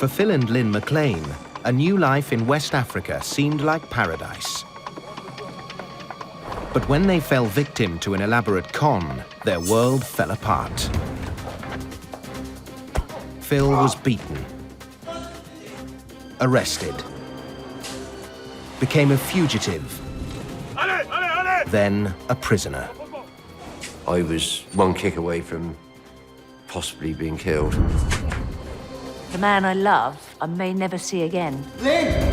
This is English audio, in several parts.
For Phil and Lynn McLean, a new life in West Africa seemed like paradise. But when they fell victim to an elaborate con, their world fell apart. Phil was beaten, arrested, became a fugitive, then a prisoner. I was one kick away from possibly being killed. The man I love, I may never see again. Lynn!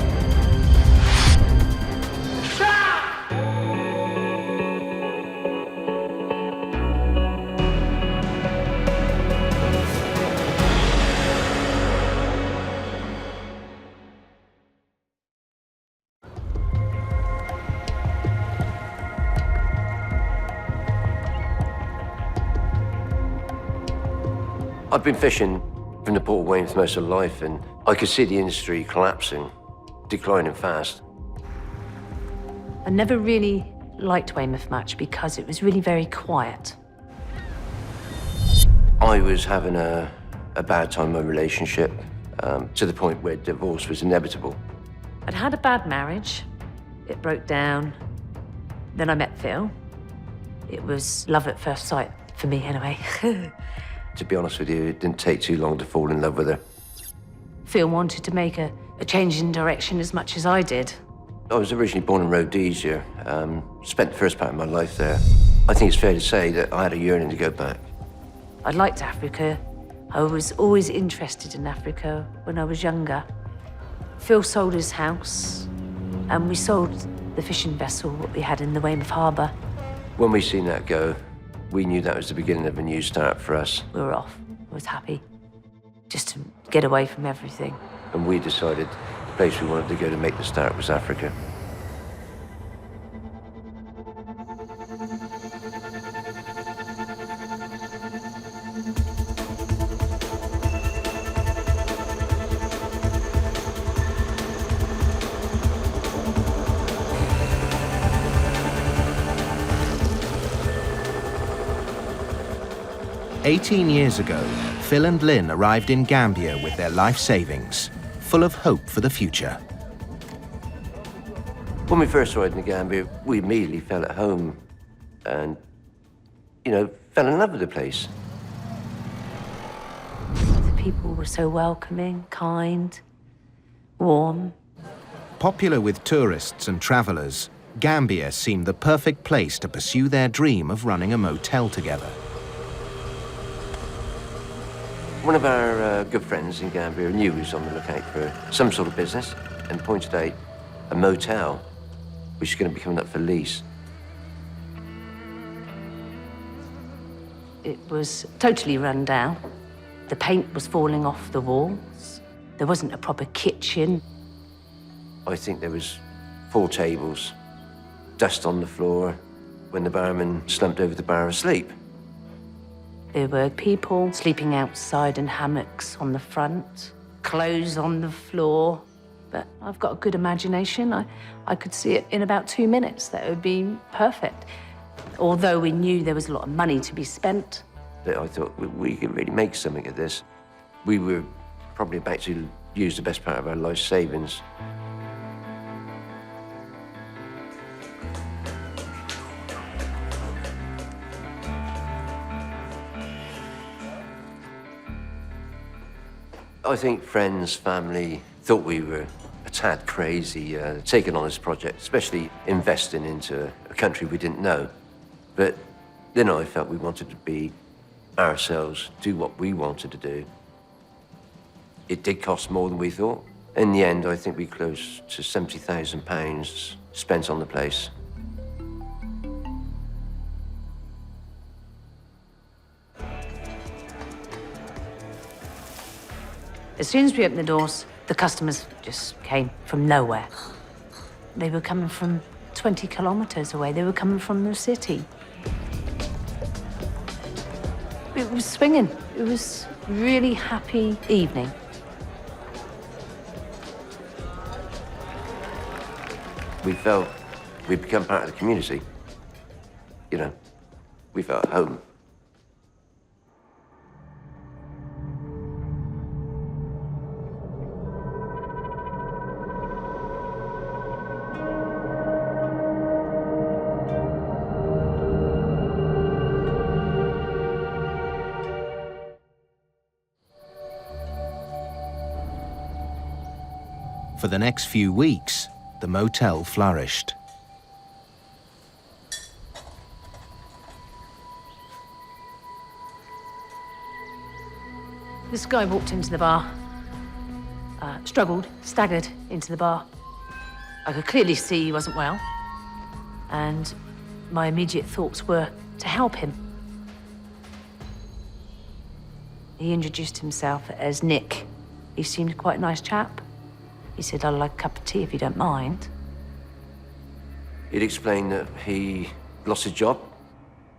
I've been fishing from the Port of Weymouth most of life, and I could see the industry collapsing, declining fast. I never really liked Weymouth much because it was really very quiet. I was having a bad time in my relationship, to the point where divorce was inevitable. I'd had a bad marriage. It broke down. Then I met Phil. It was love at first sight, for me anyway. To be honest with you, it didn't take too long to fall in love with her. Phil wanted to make a change in direction as much as I did. I was originally born in Rhodesia, spent the first part of my life there. I think it's fair to say that I had a yearning to go back. I liked Africa. I was always interested in Africa when I was younger. Phil sold his house, and we sold the fishing vessel that we had in the Weymouth Harbour. When we seen that go, we knew that was the beginning of a new start for us. We were off. I was happy. Just to get away from everything. And we decided the place we wanted to go to make the start was Africa. "18 years ago, Phil and Lynn arrived in Gambia with their life savings, full of hope for the future. When we first arrived in Gambia, we immediately felt at home and, fell in love with the place. The people were so welcoming, kind, warm. Popular with tourists and travelers, Gambia seemed the perfect place to pursue their dream of running a motel together. One of our good friends in Gambia knew he was on the lookout for some sort of business and pointed out a motel which is going to be coming up for lease. It was totally run down. The paint was falling off the walls. There wasn't a proper kitchen. I think there was 4 tables, dust on the floor when the barman slumped over the bar asleep. There were people sleeping outside in hammocks on the front, clothes on the floor. But I've got a good imagination. I could see it in about 2 minutes. That would be perfect. Although we knew there was a lot of money to be spent. But I thought we could really make something of this. We were probably about to use the best part of our life savings. I think friends, family thought we were a tad crazy taking on this project, especially investing into a country we didn't know. But then I felt we wanted to be ourselves, do what we wanted to do. It did cost more than we thought. In the end, I think we close to £70,000 spent on the place. As soon as we opened the doors, the customers just came from nowhere. They were coming from 20 kilometers away. They were coming from the city. It was swinging. It was a really happy evening. We felt we'd become part of the community. We felt at home. For the next few weeks, the motel flourished. This guy walked into the bar, struggled, staggered into the bar. I could clearly see he wasn't well, and my immediate thoughts were to help him. He introduced himself as Nick. He seemed quite a nice chap. He said, "I'd like a cup of tea if you don't mind." He'd explained that he lost his job.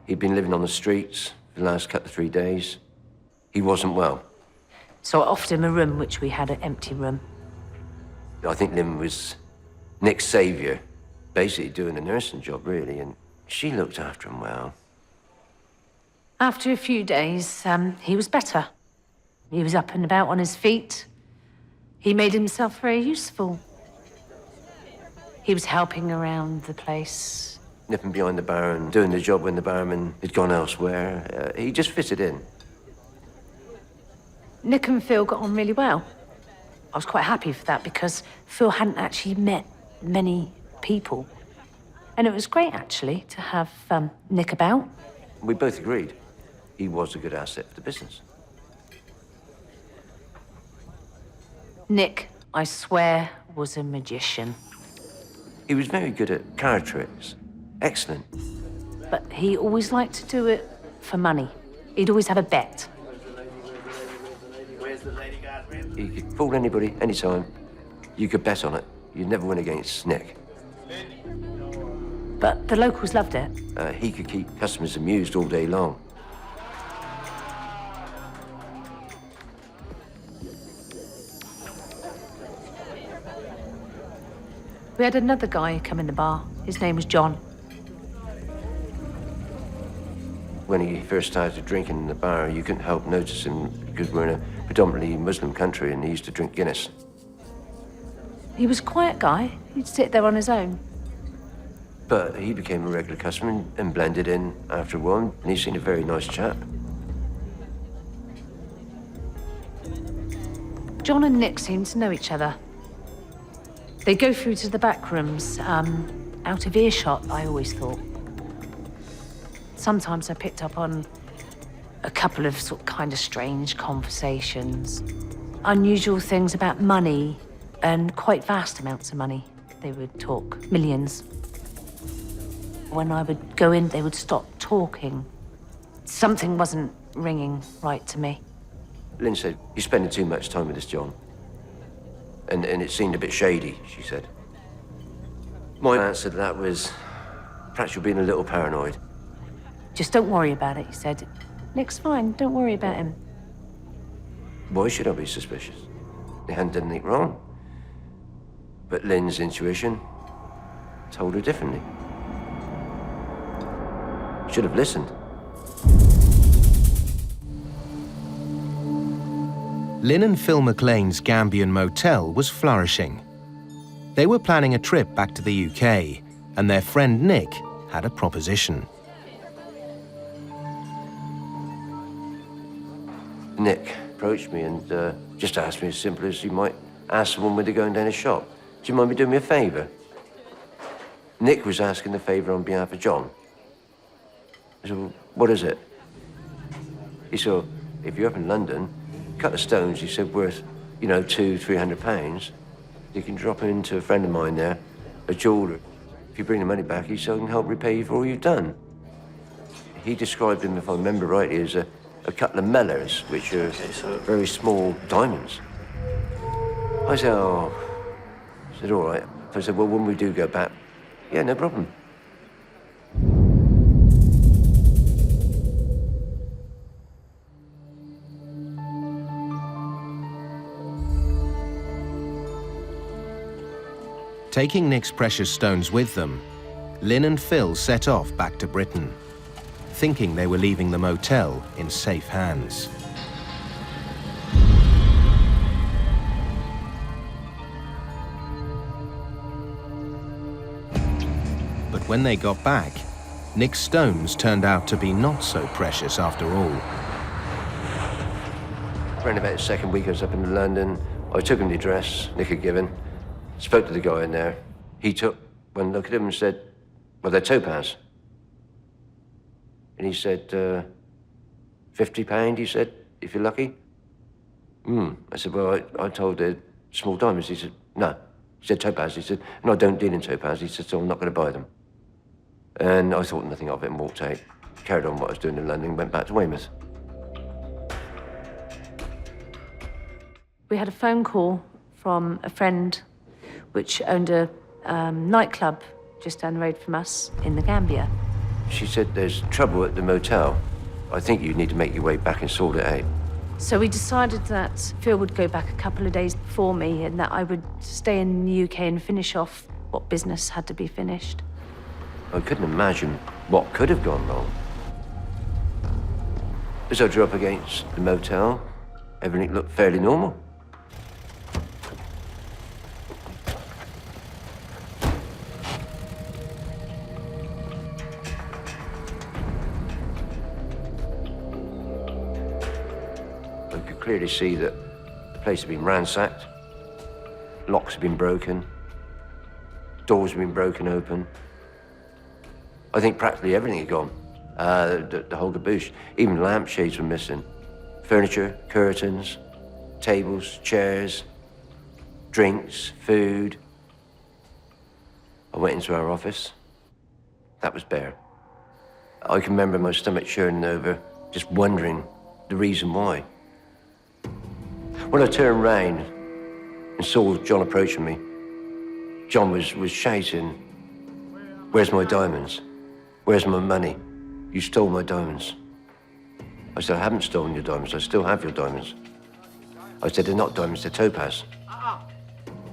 He'd been living on the streets for the last couple of 3 days. He wasn't well. So I offered him a room, which we had, an empty room. I think Lynn was Nick's saviour, basically doing a nursing job, really, and she looked after him well. After a few days, he was better. He was up and about on his feet. He made himself very useful. He was helping around the place. Nipping behind the bar and doing the job when the barman had gone elsewhere. He just fitted in. Nick and Phil got on really well. I was quite happy for that because Phil hadn't actually met many people. And it was great, actually, to have Nick about. We both agreed he was a good asset for the business. Nick, I swear, was a magician. He was very good at card tricks. Excellent. But he always liked to do it for money. He'd always have a bet. He could fool anybody, anytime. You could bet on it. You'd never win against Nick. But the locals loved it. He could keep customers amused all day long. We had another guy come in the bar. His name was John. When he first started drinking in the bar, you couldn't help noticing because we're in a predominantly Muslim country and he used to drink Guinness. He was a quiet guy. He'd sit there on his own. But he became a regular customer and blended in after a while, and he seemed a very nice chap. John and Nick seemed to know each other. They go through to the back rooms, out of earshot, I always thought. Sometimes I picked up on a couple of sort of kind of strange conversations. Unusual things about money, and quite vast amounts of money. They would talk millions. When I would go in, they would stop talking. Something wasn't ringing right to me. Lynn said, "You're spending too much time with this John. And it seemed a bit shady," she said. My answer to that was, perhaps you're being a little paranoid. Just don't worry about it, he said. Nick's fine, don't worry about him. Why should I be suspicious? They hadn't done anything wrong. But Lynn's intuition told her differently. Should have listened. Lynn and Phil McLean's Gambian motel was flourishing. They were planning a trip back to the UK, and their friend Nick had a proposition. Nick approached me and just asked me as simple as you might ask someone when they're going down a shop. "Do you mind me doing me a favour?" Nick was asking the favour on behalf of John. I said, "Well, what is it?" He said, "Well, if you're up in London, a couple of stones," he said, "worth, £200-300. You can drop into a friend of mine there, a jeweller. If you bring the money back, he said, I can help repay you for all you've done." He described them, if I remember rightly, as a couple of mellers, which are very small diamonds. I said, "Oh," I said, "all right." I said, "Well, when we do go back, yeah, no problem." Taking Nick's precious stones with them, Lynn and Phil set off back to Britain, thinking they were leaving the motel in safe hands. But when they got back, Nick's stones turned out to be not so precious after all. Around about the second week I was up in London, I took him the address Nick had given, Spoke to the guy in there. He took one look at him and said, well, they're topaz. And he said, £50, he said, if you're lucky. I said, well, I told her small diamonds. He said, no. He said, topaz. He said, no, I don't deal in topaz. He said, so I'm not going to buy them. And I thought nothing of it and walked out. Carried on what I was doing in London, went back to Weymouth. We had a phone call from a friend which owned a nightclub just down the road from us in the Gambia. She said, there's trouble at the motel. I think you need to make your way back and sort it out. So we decided that Phil would go back a couple of days before me and that I would stay in the UK and finish off what business had to be finished. I couldn't imagine what could have gone wrong. As I drew up against the motel, everything looked fairly normal. I could clearly see that the place had been ransacked, locks had been broken, doors had been broken open. I think practically everything had gone. The whole caboose. Even lampshades were missing. Furniture, curtains, tables, chairs, drinks, food. I went into our office. That was bare. I can remember my stomach churning over, just wondering the reason why. When I turned round and saw John approaching me, John was shouting, "Where's my diamonds? Where's my money? You stole my diamonds." I said, I haven't stolen your diamonds. I still have your diamonds. I said, they're not diamonds, they're topaz.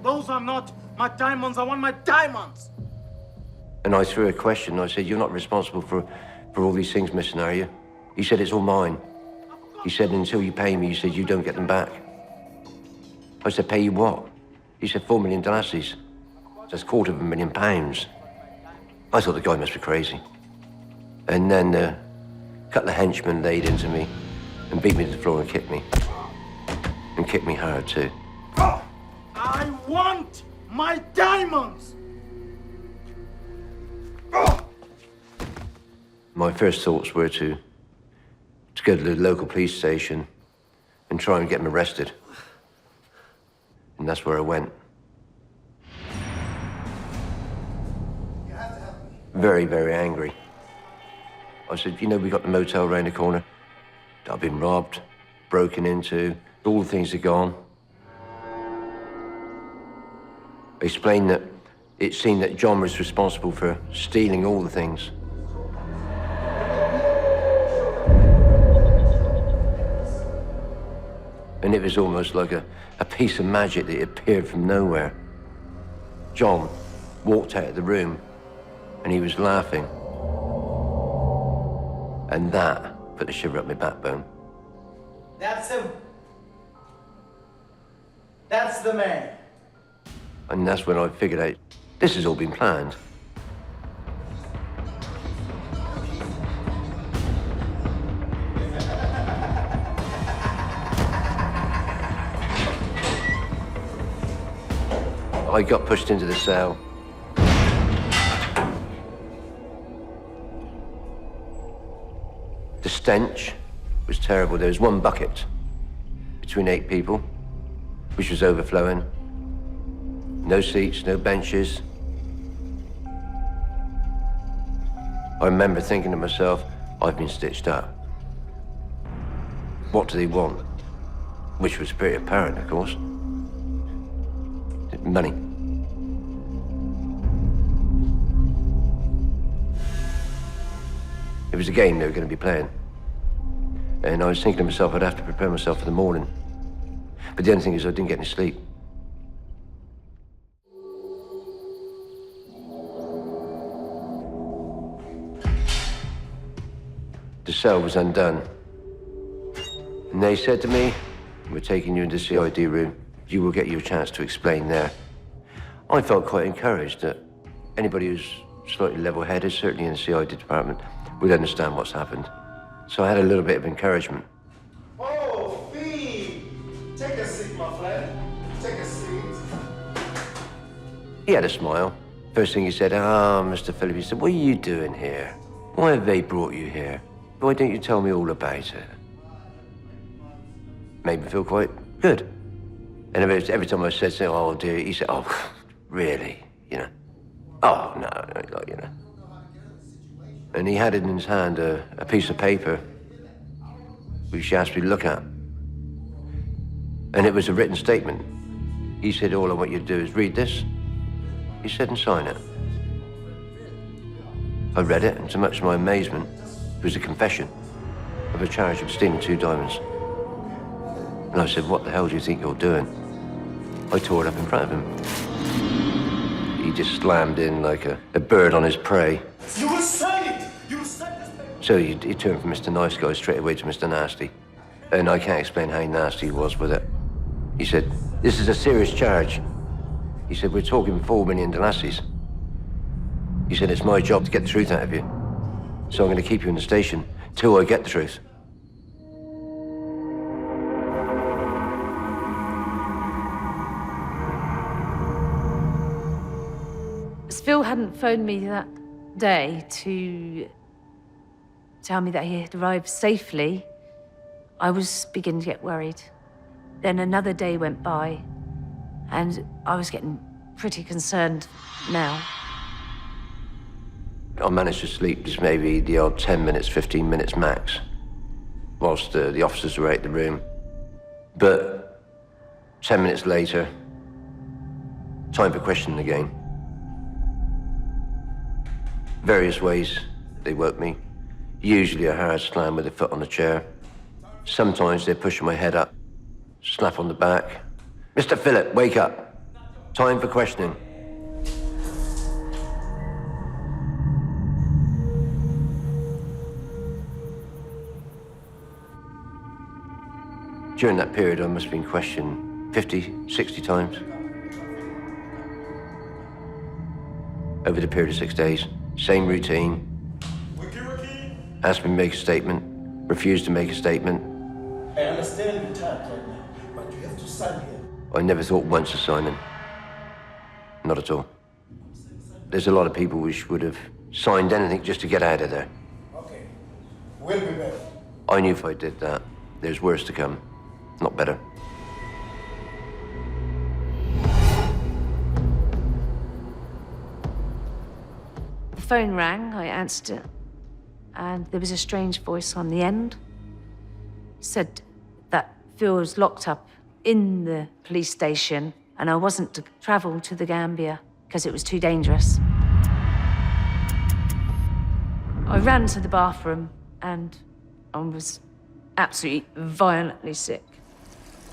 Those are not my diamonds. I want my diamonds. And I threw a question. I said, you're not responsible for all these things missing, are you? He said, it's all mine. He said, until you pay me, he said, you don't get them back. I said, pay you what? He said, £4 million. That's £250,000. I thought the guy must be crazy. And then a couple of henchmen laid into me and beat me to the floor and kicked me. And kicked me hard, too. I want my diamonds! My first thoughts were to go to the local police station and try and get him arrested. And that's where I went. Very, very angry. I said, you know, we got the motel around the corner. I've been robbed, broken into, all the things are gone. I explained that it seemed that John was responsible for stealing all the things. And it was almost like a piece of magic that appeared from nowhere. John walked out of the room and he was laughing. And that put a shiver up my backbone. That's him. That's the man. And that's when I figured out, this has all been planned. I got pushed into the cell. The stench was terrible. There was one bucket between 8 people, which was overflowing. No seats, no benches. I remember thinking to myself, I've been stitched up. What do they want? Which was pretty apparent, of course. Money. It was a game they were going to be playing. And I was thinking to myself, I'd have to prepare myself for the morning. But the only thing is I didn't get any sleep. The cell was undone. And they said to me, we're taking you into the CID room. You will get your chance to explain there. I felt quite encouraged that anybody who's slightly level-headed, certainly in the CID department, would understand what's happened. So I had a little bit of encouragement. Oh, Phil! Take a seat, my friend. Take a seat. He had a smile. First thing he said, Mr. Philip, he said, what are you doing here? Why have they brought you here? Why don't you tell me all about it? Made me feel quite good. And every time I said something, oh dear, he said, oh, really, you know? Oh, no, you know. And he had in his hand a piece of paper which he asked me to look at. And it was a written statement. He said, all I want you to do is read this. He said, and sign it. I read it, and to much of my amazement, it was a confession of a charge of stealing 2 diamonds. And I said, what the hell do you think you're doing? I tore it up in front of him. He just slammed in like a bird on his prey. You will sign it! You will sign this paper! So he turned from Mr. Nice Guy straight away to Mr. Nasty. And I can't explain how nasty he was with it. He said, this is a serious charge. He said, we're talking 4 million dollars. He said, it's my job to get the truth out of you. So I'm going to keep you in the station till I get the truth. Phil hadn't phoned me that day to tell me that he had arrived safely. I was beginning to get worried. Then another day went by, and I was getting pretty concerned now. I managed to sleep just maybe the odd 10 minutes, 15 minutes max, whilst the officers were out the room. But 10 minutes later, time for questioning again. Various ways they woke me. Usually a hard slam with a foot on the chair. Sometimes they're pushing my head up, slap on the back. Mr. Phillip, wake up. Time for questioning. During that period, I must have been questioned 50, 60 times. Over the period of 6 days, same routine. Asked me to make a statement, refused to make a statement. I understand the time right now, but you have to sign here. I never thought once of signing. Not at all. There's a lot of people which would have signed anything just to get out of there. Okay, we'll be back. I knew if I did that, there's worse to come, not better. The phone rang, I answered it, and there was a strange voice on the end. It said that Phil was locked up in the police station and I wasn't to travel to the Gambia because it was too dangerous. I ran to the bathroom and I was absolutely violently sick.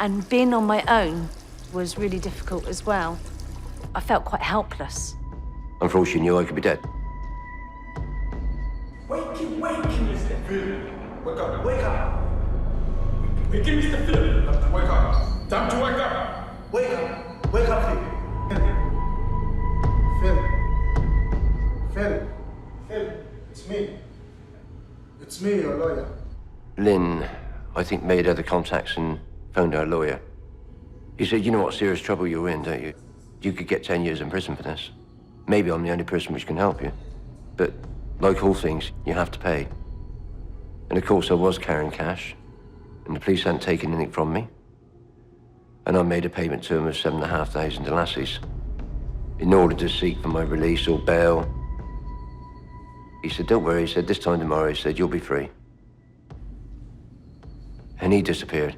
And being on my own was really difficult as well. I felt quite helpless. And for all she knew, I could be dead. Wake him, Mr. Phil. Wake up, wake up. Wake him, Mr. Phil. Wake up. Time to wake up. Wake up, wake up, Phil. Phil, it's me. It's me, your lawyer. Lynn, I think, made other contacts and phoned our lawyer. He said, you know what serious trouble you're in, don't you? You could get 10 years in prison for this. Maybe I'm the only person which can help you. But like all things, you have to pay. And of course I was carrying cash, and the police hadn't taken anything from me. And I made a payment to him of $7,500 in order to seek for my release or bail. He said, don't worry, he said, this time tomorrow, he said, you'll be free. And he disappeared.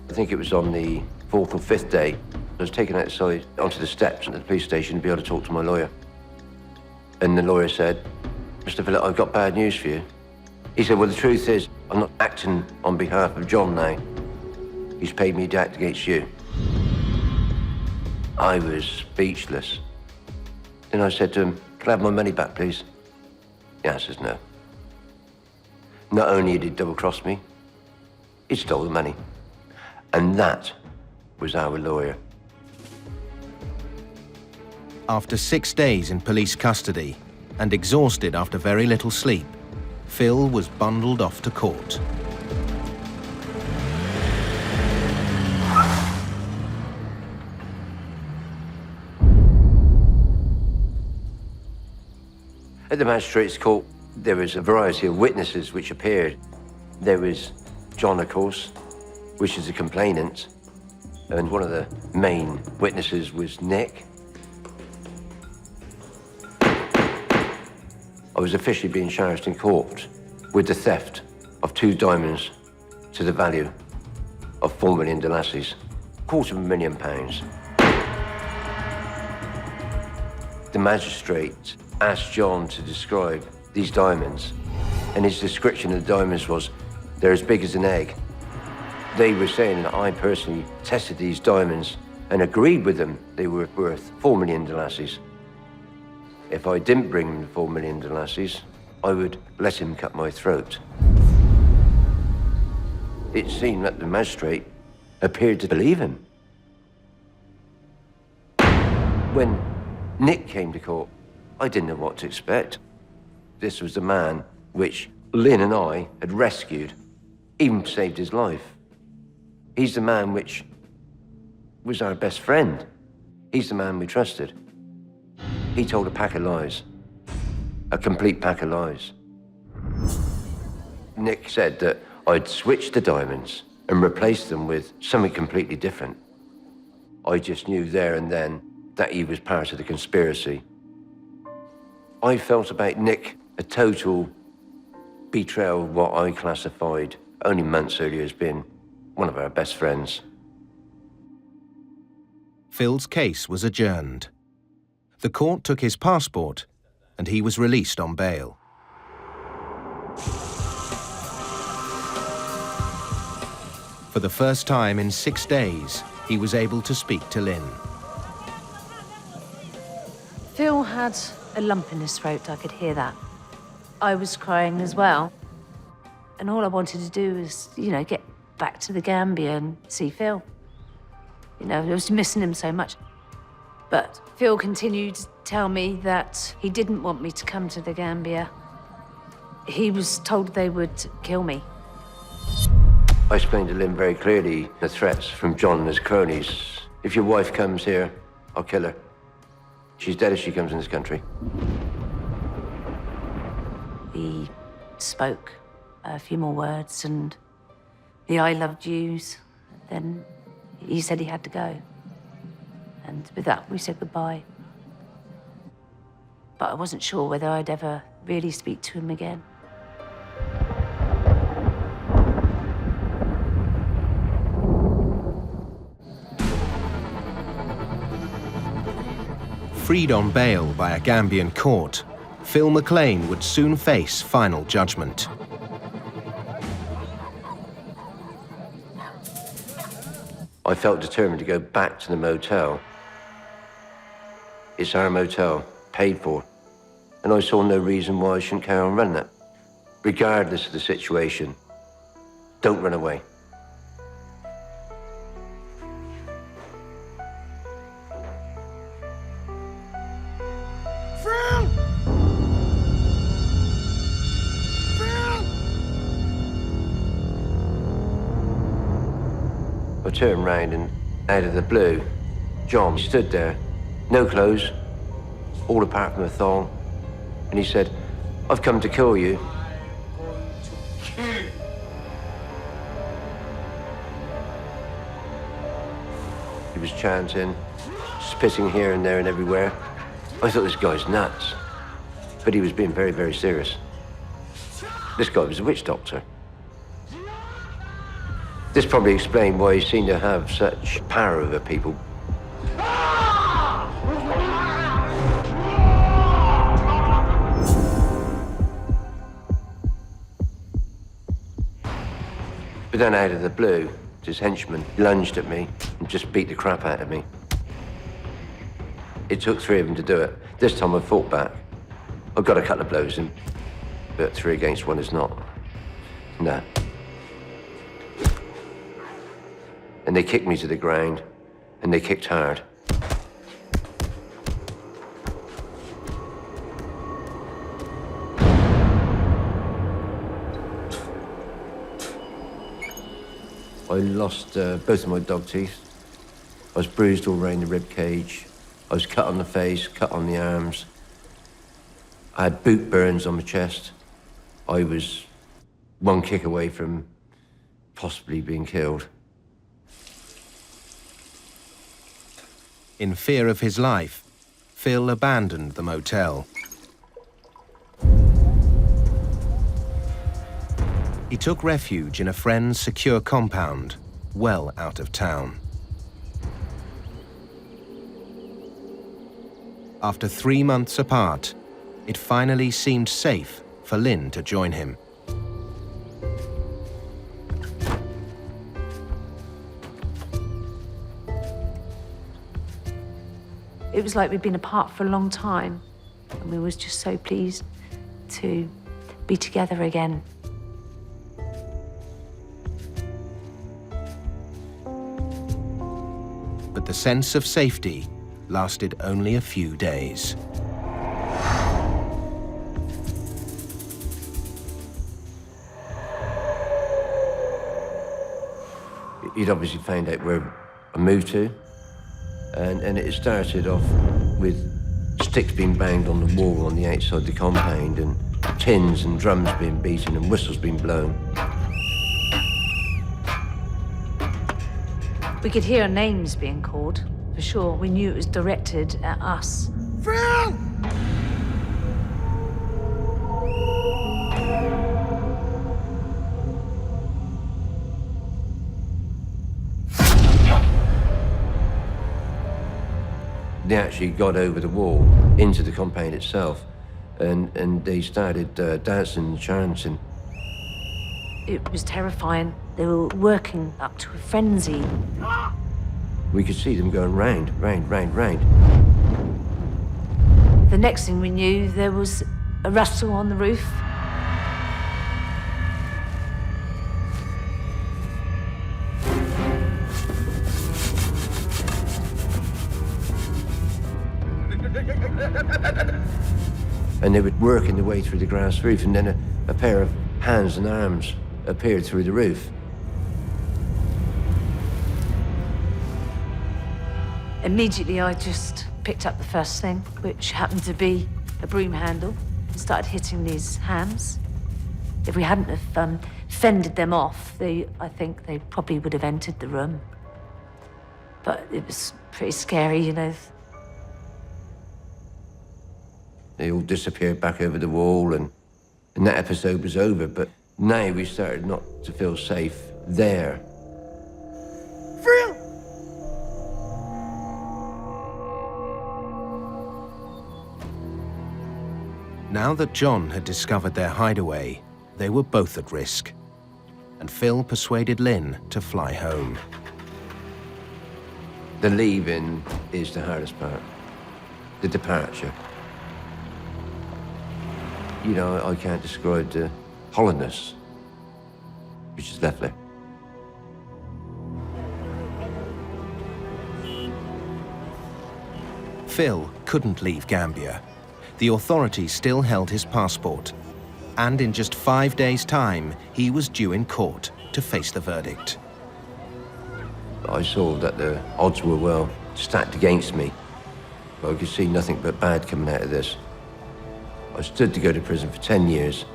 I think it was on the 4th or 5th day, I was taken outside onto the steps at the police station to be able to talk to my lawyer. And the lawyer said, Mr. Phillip, I've got bad news for you. He said, well, the truth is, I'm not acting on behalf of John now. He's paid me to act against you. I was speechless. Then I said to him, "Can I have my money back, please?" The answer's no. Not only did he double-cross me, he stole the money. And that was our lawyer. After 6 days in police custody and exhausted after very little sleep, Phil was bundled off to court. At the magistrates' court, there was a variety of witnesses which appeared. There was John, of course, which is a complainant, and one of the main witnesses was Nick. I was officially being charged in court with the theft of 2 diamonds to the value of 4 million dollars, £250,000. The magistrate asked John to describe these diamonds, and his description of the diamonds was, they're as big as an egg. They were saying that I personally tested these diamonds and agreed with them they were worth $4 million. If I didn't bring him the $4 million, I would let him cut my throat. It seemed that the magistrate appeared to believe him. When Nick came to court, I didn't know what to expect. This was the man which Lynn and I had rescued, even saved his life. He's the man which was our best friend. He's the man we trusted. He told a pack of lies, a complete pack of lies. Nick said that I'd switched the diamonds and replaced them with something completely different. I just knew there and then that he was part of the conspiracy. I felt about Nick a total betrayal, what I classified only months earlier as being one of our best friends. Phil's case was adjourned. The court took his passport and he was released on bail. For the first time in 6 days, he was able to speak to Lynn. Phil had a lump in his throat, I could hear that. I was crying as well. And all I wanted to do was, get back to the Gambia and see Phil. I was missing him so much. But Phil continued to tell me that he didn't want me to come to the Gambia. He was told they would kill me. I explained to Lynn very clearly the threats from John and his cronies. If your wife comes here, I'll kill her. She's dead if she comes in this country. He spoke a few more words and the I loved yous. Then he said he had to go. And with that, we said goodbye. But I wasn't sure whether I'd ever really speak to him again. Freed on bail by a Gambian court, Phil McLean would soon face final judgment. I felt determined to go back to the motel. It's our motel, paid for, and I saw no reason why I shouldn't carry on running it. Regardless of the situation, don't run away. I turned round and out of the blue, John stood there, no clothes, all apart from a thong, and he said, "I've come to kill you." He was chanting, spitting here and there and everywhere. I thought, this guy's nuts, but he was being very, very serious. This guy was a witch doctor. This probably explained why he seemed to have such power over people. But then out of the blue, his henchman lunged at me and just beat the crap out of me. It took 3 of them to do it. This time I fought back. I got a couple of blows in, but 3 against 1 is not. No. And they kicked me to the ground, and they kicked hard. I lost both of my dog teeth. I was bruised all around the rib cage. I was cut on the face, cut on the arms. I had boot burns on my chest. I was 1 kick away from possibly being killed. In fear of his life, Phil abandoned the motel. He took refuge in a friend's secure compound, well out of town. After 3 months apart, it finally seemed safe for Lynn to join him. It was like we'd been apart for a long time, and we was just so pleased to be together again. But the sense of safety lasted only a few days. He'd obviously found out where I moved to, and it started off with sticks being banged on the wall on the outside of the compound, and tins and drums being beaten and whistles being blown. We could hear our names being called, for sure. We knew it was directed at us. Phil! They actually got over the wall into the compound itself, and they started dancing and chanting. It was terrifying. They were working up to a frenzy. We could see them going round, round, round, round. The next thing we knew, there was a rustle on the roof. And they were working their way through the grass roof, and then a pair of hands and arms appeared through the roof. Immediately, I just picked up the first thing, which happened to be a broom handle, and started hitting these hams. If we hadn't have fended them off, I think they probably would have entered the room. But it was pretty scary, you know. They all disappeared back over the wall, and that episode was over. But now we started not to feel safe there. Phil! Now that John had discovered their hideaway, they were both at risk, and Phil persuaded Lynn to fly home. The leaving is the hardest part, the departure. You know, I can't describe the hollowness which is left there. Phil couldn't leave Gambia. The authorities still held his passport, and in just 5 days' time, he was due in court to face the verdict. I saw that the odds were well stacked against me. I could see nothing but bad coming out of this. I stood to go to prison for 10 years,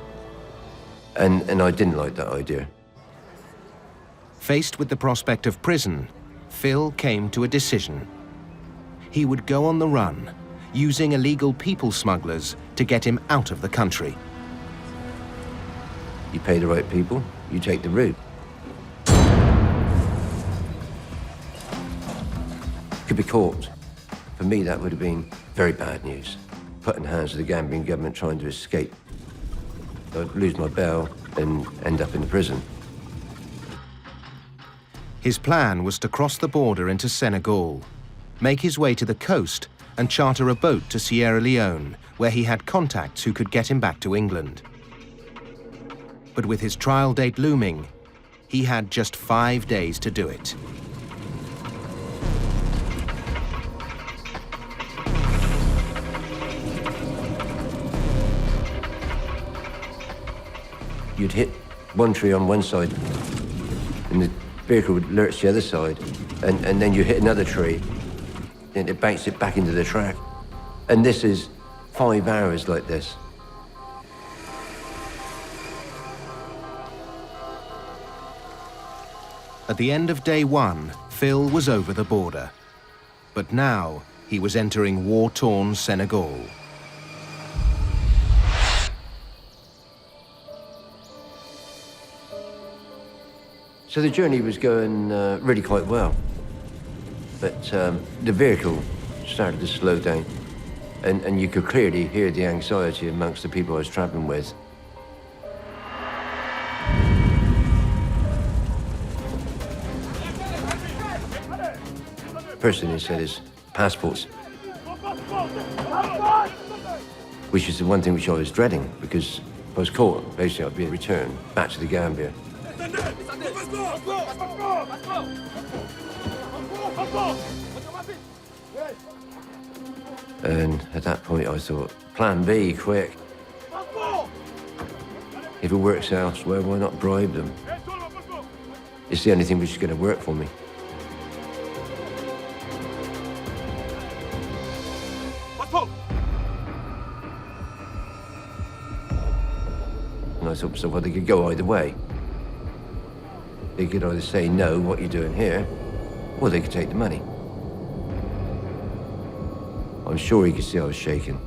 and I didn't like that idea. Faced with the prospect of prison, Phil came to a decision. He would go on the run, using illegal people smugglers to get him out of the country. You pay the right people, you take the route. Could be caught. For me, that would have been very bad news. Put in the hands of the Gambian government trying to escape. I'd lose my bail and end up in the prison. His plan was to cross the border into Senegal, make his way to the coast, and charter a boat to Sierra Leone, where he had contacts who could get him back to England. But with his trial date looming, he had just 5 days to do it. You'd hit one tree on one side, and the vehicle would lurch the other side, and then you hit another tree, and it banks it back into the track. And this is 5 hours like this. At the end of day 1, Phil was over the border. But now he was entering war-torn Senegal. So the journey was going really quite well. But the vehicle started to slow down. And you could clearly hear the anxiety amongst the people I was traveling with. First thing they said is passports, which is the one thing which I was dreading, because if I was caught, basically I'd be returned back to the Gambia. And at that point I thought, plan B, quick. If it works elsewhere, why not bribe them? It's the only thing which is going to work for me. And I thought, so well, they could go either way. They could either say, no, what you're doing here, or they could take the money. I'm sure he could see I was shaking.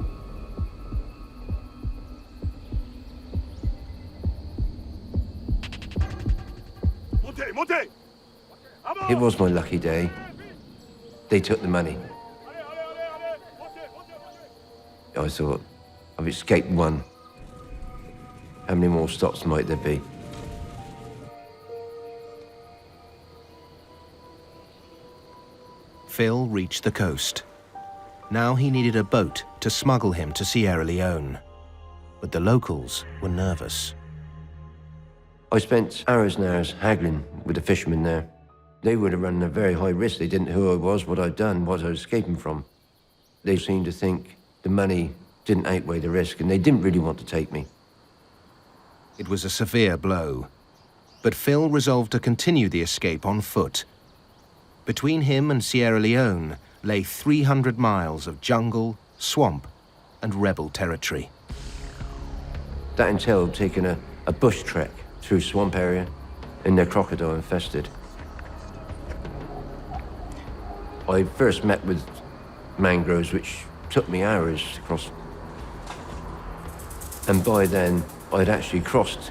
It was my lucky day. They took the money. I thought, I've escaped one. How many more stops might there be? Phil reached the coast. Now he needed a boat to smuggle him to Sierra Leone. But the locals were nervous. I spent hours and hours haggling with the fishermen there. They were running a very high risk. They didn't know who I was, what I'd done, what I was escaping from. They seemed to think the money didn't outweigh the risk, and they didn't really want to take me. It was a severe blow. But Phil resolved to continue the escape on foot. Between him and Sierra Leone lay 300 miles of jungle, swamp, and rebel territory. That entailed taking a bush trek through swamp area, and they're crocodile infested. I first met with mangroves, which took me hours to cross. And by then, I'd actually crossed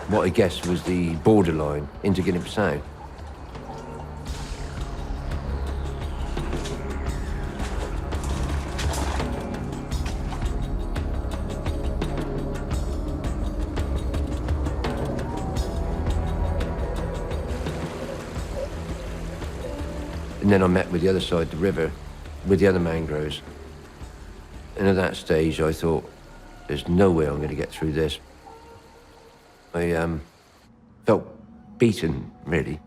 what I guess was the borderline into Guinea-Bissau. And then I met with the other side of the river, with the other mangroves. And at that stage, I thought, there's no way I'm going to get through this. I felt beaten, really.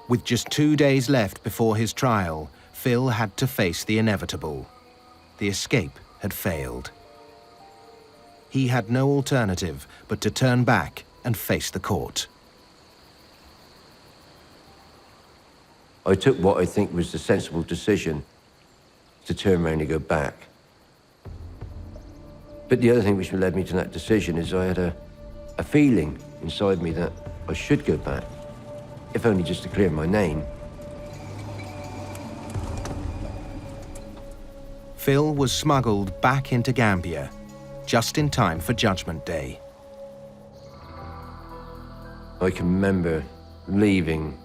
With just 2 days left before his trial, Phil had to face the inevitable. The escape had failed. He had no alternative but to turn back and face the court. I took what I think was the sensible decision to turn around and go back. But the other thing which led me to that decision is I had a feeling inside me that I should go back, if only just to clear my name. Phil was smuggled back into Gambia, just in time for Judgment Day. I can remember leaving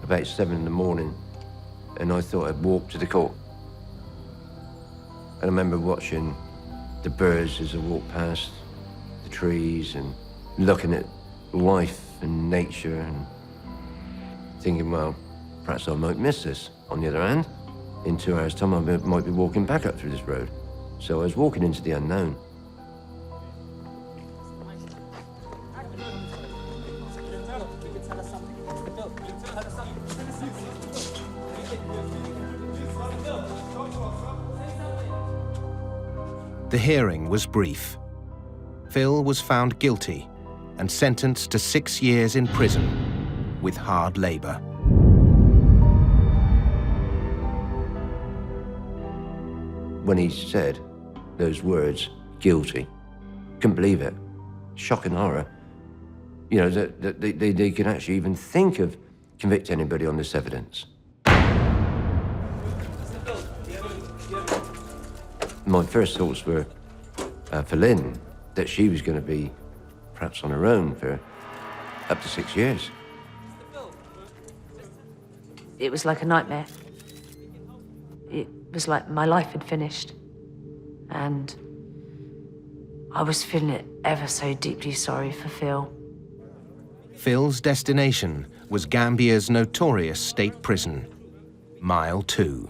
about 7 in the morning, and I thought I'd walk to the court. And I remember watching the birds as I walked past, the trees, and looking at life and nature, and thinking, well, perhaps I might miss this. On the other hand, In 2 hours' time, I might be walking back up through this road. So I was walking into the unknown. The hearing was brief. Phil was found guilty and sentenced to 6 years in prison with hard labor. When he said those words, guilty, couldn't believe it. Shock and horror. You know, that they could actually even think of convicting anybody on this evidence. My first thoughts were for Lynn, that she was going to be perhaps on her own for up to 6 years. It was like a nightmare. It was like my life had finished. And I was feeling it ever so deeply sorry for Phil. Phil's destination was Gambia's notorious state prison, Mile 2.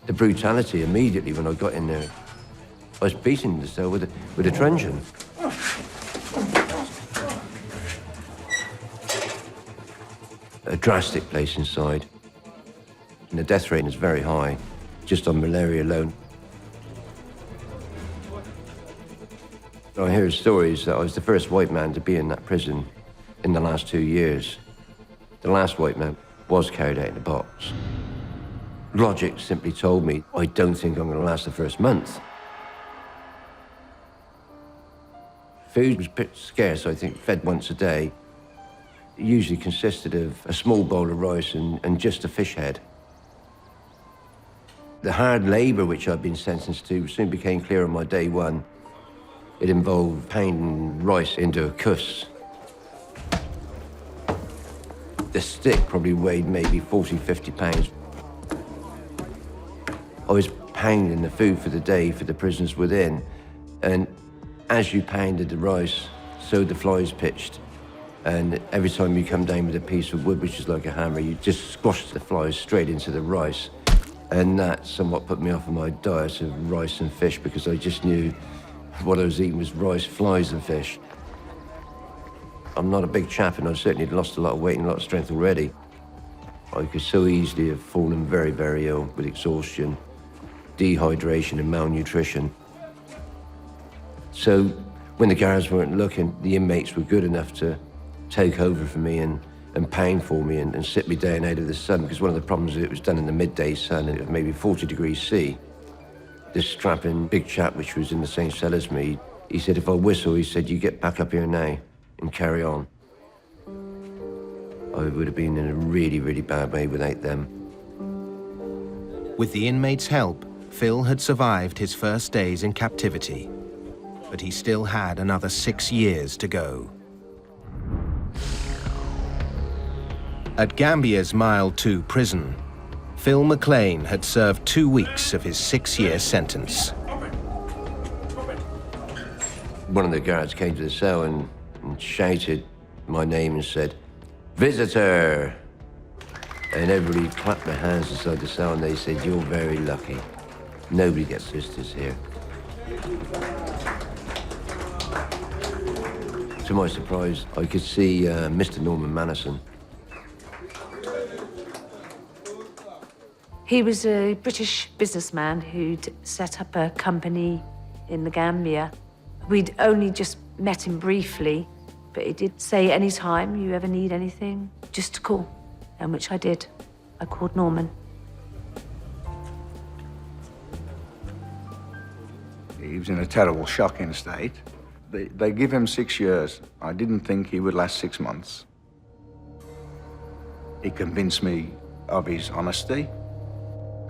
The brutality immediately when I got in there, I was beating the cell with a truncheon. A drastic place inside. And the death rate is very high, just on malaria alone. I hear stories that I was the first white man to be in that prison in the last 2 years. The last white man was carried out in a box. Logic simply told me, I don't think I'm going to last the first month. Food was a bit scarce, I think, fed once a day. It usually consisted of a small bowl of rice and just a fish head. The hard labor which I'd been sentenced to soon became clear on my day one. It involved pounding rice into a kuss. The stick probably weighed maybe 40, 50 pounds. I was pounding the food for the day for the prisoners within, and as you pounded the rice, so the flies pitched. And every time you come down with a piece of wood, which is like a hammer, you just squash the flies straight into the rice. And that somewhat put me off of my diet of rice and fish, because I just knew what I was eating was rice, flies and fish. I'm not a big chap, and I've certainly lost a lot of weight and a lot of strength already. I could so easily have fallen very, very ill with exhaustion, dehydration and malnutrition. So when the guards weren't looking, the inmates were good enough to take over for me and pound for me and sit me down out of the sun, because one of the problems is it was done in the midday sun, and it was maybe 40 degrees C. This strapping big chap, which was in the same cell as me, he said, if I whistle, he said, you get back up here now and carry on. I would have been in a really, really bad way without them. With the inmates' help, Phil had survived his first days in captivity, but he still had another 6 years to go. At Gambia's Mile 2 prison, Phil McLean had served 2 weeks of his 6-year sentence. One of the guards came to the cell and shouted my name and said, "Visitor!" And everybody clapped their hands inside the cell and they said, "You're very lucky. Nobody gets visitors here." To my surprise, I could see Mr. Norman Manison. He was a British businessman who'd set up a company in the Gambia. We'd only just met him briefly, but he did say anytime you ever need anything, just to call, and which I did. I called Norman. He was in a terrible shocking state. They give him 6 years. I didn't think he would last 6 months. He convinced me of his honesty,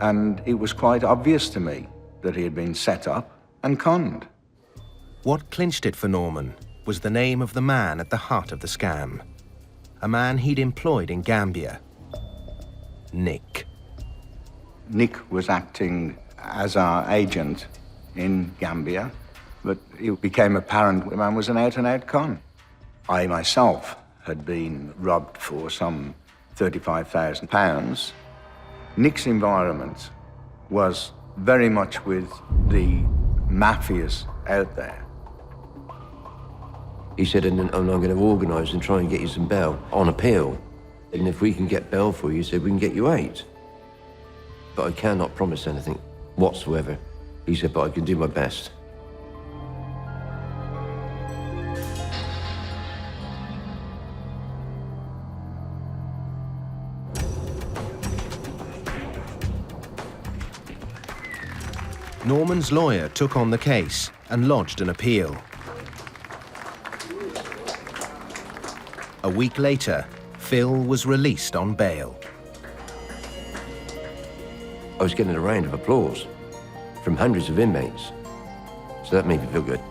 and it was quite obvious to me that he had been set up and conned. What clinched it for Norman was the name of the man at the heart of the scam, a man he'd employed in Gambia, Nick. Nick was acting as our agent in Gambia, but it became apparent the man was an out-and-out con. I myself had been robbed for some £35,000. Nick's environment was very much with the mafias out there. He said, and I'm going to organise and try and get you some bail on appeal. And if we can get bail for you, he said, we can get you 8. But I cannot promise anything whatsoever. He said, but I can do my best. Norman's lawyer took on the case and lodged an appeal. A week later, Phil was released on bail. I was getting a round of applause from hundreds of inmates, so that made me feel good.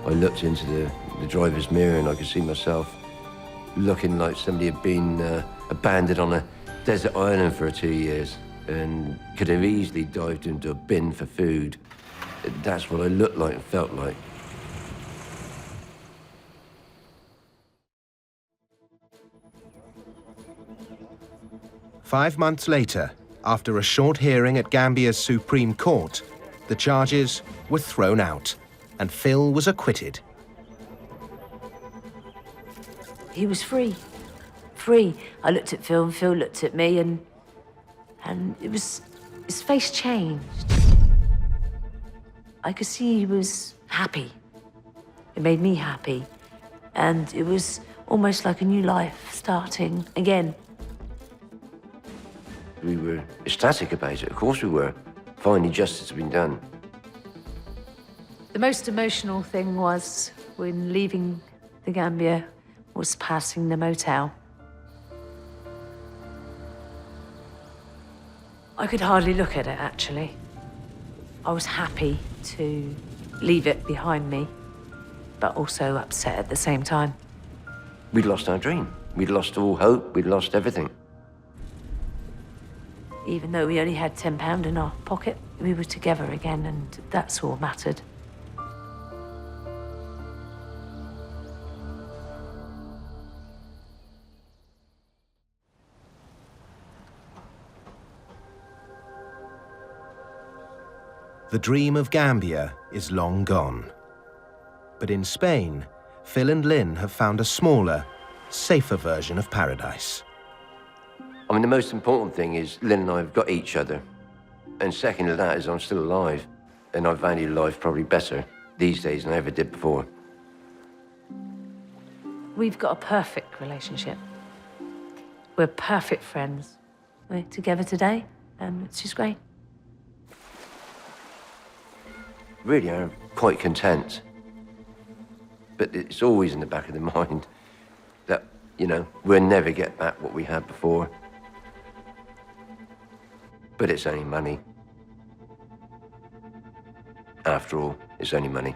I looked into the driver's mirror and I could see myself looking like somebody had been abandoned on a desert island for 2 years and could have easily dived into a bin for food. That's what I looked like and felt like. Five months later, after a short hearing at Gambia's Supreme Court, the charges were thrown out and Phil was acquitted. He was free. Free. I looked at Phil and Phil looked at me and it was, his face changed. I could see he was happy. It made me happy. And it was almost like a new life starting again. We were ecstatic about it, of course we were. Finally, justice had been done. The most emotional thing was when leaving the Gambia was passing the motel. I could hardly look at it, actually. I was happy to leave it behind me, but also upset at the same time. We'd lost our dream. We'd lost all hope. We'd lost everything. Even though we only had £10 in our pocket, we were together again, and that's all mattered. The dream of Gambia is long gone. But in Spain, Phil and Lynn have found a smaller, safer version of paradise. I mean, the most important thing is Lynn and I have got each other. And second to that is I'm still alive. And I value life probably better these days than I ever did before. We've got a perfect relationship. We're perfect friends. We're together today, and it's just great. Really, I'm quite content. But it's always in the back of the mind that, you know, we'll never get back what we had before. But it's only money. After all, it's only money.